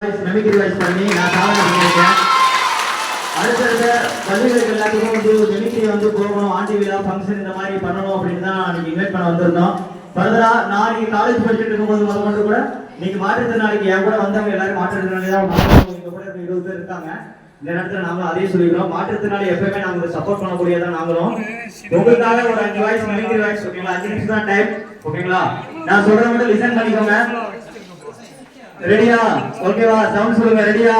Mimicry voice பண்ணி நான் சாதனை பண்ணியிருக்கேன். அடுத்தடுத்த பள்ளிகளுக்கு எல்லாத்துக்கும் வந்து மெமிக்ரி வந்து போகணும், ஆண்டி விழா ஃபங்க்ஷன் இந்த மாதிரி பண்ணணும் அப்படின்னு தான் இன்னைக்கு இன்வைட் பண்ண வந்திருந்தோம். ஃபர்தரா நான் நீங்க காலேஜ் படிச்சுட்டு இருக்கும்போது முதல் கூட நீங்க மாற்றுத்திறனாளிக்கு என் கூட வந்தவங்க எல்லாரும் மாற்றுத்திறனாளி தான். இங்க கூட 20 பேர் இருக்காங்க. இந்த நேரத்தில் நாங்களும் அதே சொல்லிக்கிறோம், மாற்றுத்திறனாளி எப்பவுமே நாங்கள் சப்போர்ட் பண்ணக்கூடியதான். நாங்களும் உங்களுக்காக ஒரு 5 வாய்ஸ் மெமிக்ரி வாய்ஸ், ஓகேங்களா? 5 நிமிஷம் தான் டைம், ஓகேங்களா? நான் சொல்றத மட்டும் லிசன் பண்ணிக்கோங்க. ரெடியா? ஓகேவா? சவுண்ட் சொல்லுங்க. ரெடியா?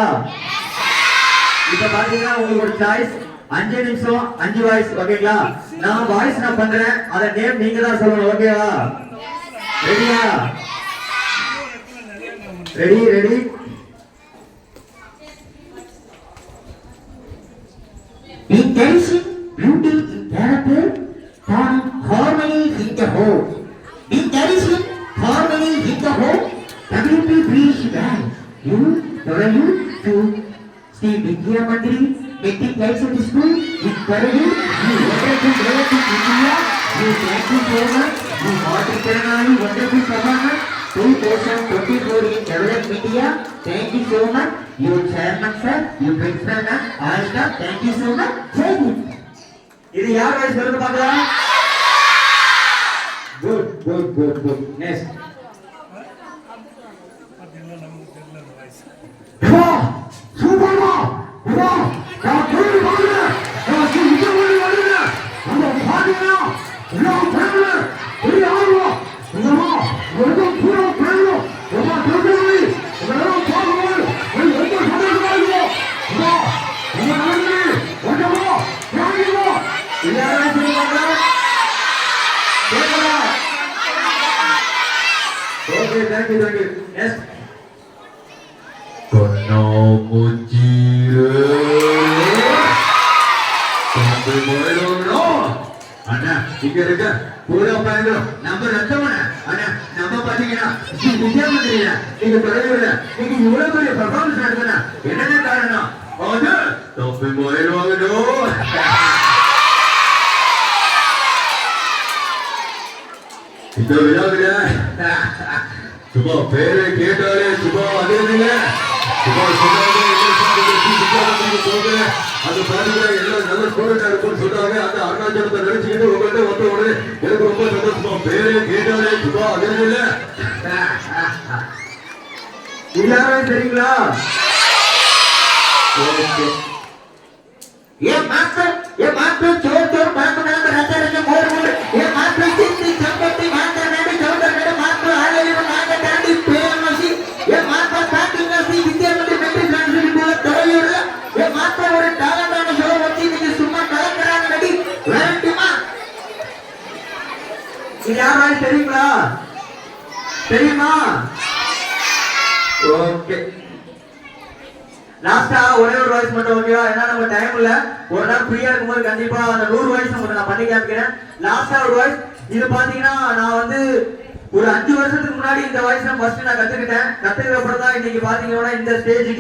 இப்ப பாத்தீங்கன்னா உங்களுக்கு ஒரு சாய்ஸ், 5 நிமிஷம் 5 வாய்ஸ், ஓகேங்களா? நான் வாய்ஸ் நான் பண்றேன், அத நேம் நீங்க தான் சொல்லணும், ஓகேவா? ரெடியா? Ready ready. Intention, beauty in character, found harmony in the whole. Intention, harmony in the whole. WP Breeze Band. You to Sri Vidya Mandiri, Metric High School, with Paradu, you wonderful relative India, you thank you so much, you Matrikarnali, wonderful Savannah, 2024 in Developed India, thank you so much, you chairman sir, you principal ma'am, all staff, thank you so much, thank you. இது யார் voice சொல்லுங்க பார்க்கலாம். Good good good good. Next. சூப்பர்மா வா நான் போய் வாங்க நான் இங்க போய் வரல அந்த பாடியா நான் போறல போய் ஆவா என்னமா ஒரு பூரா போறல நம்ம போறோம் எல்லாரும் போறோம் நீ எங்க போறீங்க வா நம்ம வந்து வந்தமா யாரிமா எல்லாரும் சொல்லுங்க. கேக்குதா? Okay, thank you thank you. Next. Kono Mujire Sampai Boyolo Anak, tiga rega Pura Paylo Number Ratamana Anak, nama patikina Sri Vidya Mandiri Ini Parayura Ini Yura Puri Performance Nadana Enana Karana Oda Sampai Boyolo Agado Itu bilang Cuma pere ketale cuma ada ni Cuma சொன்னாங்க அது பாருங்க எல்லாம் நல்ல ஸ்டூடெண்டா இருக்கும்னு சொன்னாங்க. அந்த அருணாச்சலத்தை நினைச்சுக்கிட்டு உங்கள்கிட்ட வந்த உடனே எனக்கு ரொம்ப சந்தோஷமா பேரே கேட்டாலே சுபா அதே இல்ல எல்லாரும் தெரியுங்களா? ये मात्र चोर चोर बात नाम रहता रहे मोर मोर ये मात्र चिंती संपत्ति मात्र नडी चौधर नडी मात्र आले नाग डांडी पेर मसी ये मात्र पार्टी नसी विद्या मंदिर मेट्रिक ट्रांसफर को तोड़ियोर ये मात्र ஒரு டாலண்டான ஷோ வச்சி நீங்க சும்மா கலக்கறாங்க நடி வாரண்டிமா இது யாராவது தெரியுங்களா? தெரியுமா? ஓகே, லாஸ்டா ஒரே ஒரு வாய்ஸ் மட்டும், ஓகேவா? ஏன்னா நம்ம டைம் இல்ல, ஒரு நாள் ஃப்ரீயா இருக்கும்போது கண்டிப்பா அந்த 100 வாய்ஸ் உங்களுக்கு நான் பண்ணி காமிக்கிறேன். லாஸ்டா ஒரு வாய்ஸ். இது பாத்தீங்கன்னா நான் வந்து ஒரு 5 வருஷத்துக்கு முன்னாடி இந்த வாய்ஸ் ஃபர்ஸ்ட் நான் கத்துக்கிட்டேன். கத்துக்கிற அப்புறம் தான் இன்னைக்கு பாத்தீங்கன்னா இந்த ஸ்டேஜுக்கு